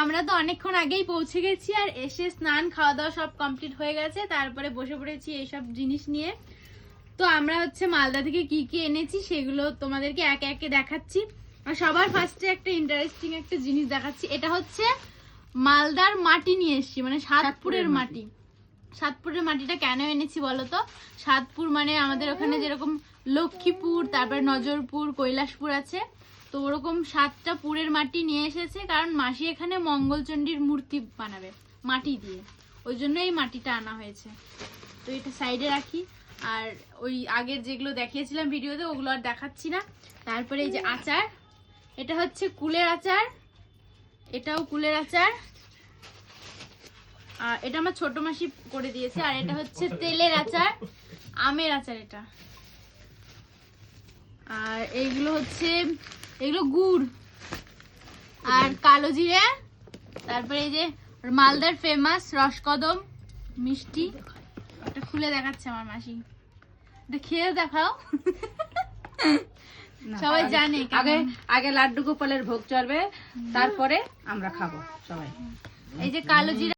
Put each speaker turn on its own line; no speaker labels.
আমরা তো অনেকক্ষণ আগেই পৌঁছে গেছি আর এসে স্নান খাওয়া দাওয়া সব কমপ্লিট হয়ে গেছে, তারপরে বসে পড়েছি এইসব জিনিস নিয়ে। তো আমরা হচ্ছে মালদা থেকে কি কি এনেছি সেগুলো তোমাদেরকে একে একে দেখাচ্ছি। আর সবার ফার্স্টে একটা ইন্টারেস্টিং একটা জিনিস দেখাচ্ছি। এটা হচ্ছে মালদার মাটি নিয়ে এসেছি, মানে সাতপুরের মাটি। সাতপুরের মাটিটা কেন এনেছি বলতো? সাতপুর মানে আমাদের ওখানে যেরকম লক্ষ্মীপুর, তারপরে নজরপুর, কৈলাসপুর আছে, তো ওরকম 7টা পুরের মাটি নিয়ে এসেছে, কারণ মাসি এখানে মঙ্গলচণ্ডীর মূর্তি বানাবে মাটি দিয়ে, ওই জন্য এই মাটিটা আনা হয়েছে। তো এটা সাইডে রাখি। আর ওই আগের যেগুলো দেখিয়েছিলাম ভিডিওতে ওগুলো আর দেখাচ্ছি না। তারপরে এই যে আচার, এটা হচ্ছে কুলের আচার, এটাও কুলের আচার, আর এটা আমার ছোট মাসি করে দিয়েছে। আর এটা হচ্ছে তেলের আচার, আমের আচার এটা। আর এইগুলো হচ্ছে, এগুলো গুড় আর কালো জিরে। তারপরে এই যে মালদার ফেমাস রসকদম মিষ্টি, এটা খুলে দেখাচ্ছে আমার মাসি, এটা খেয়ে দেখাও। সবাই জানে
আগে আগে লাড্ডু গোপালের ভোগ চলবে, তারপরে আমরা খাবো সবাই।
এই যে কালো জিরা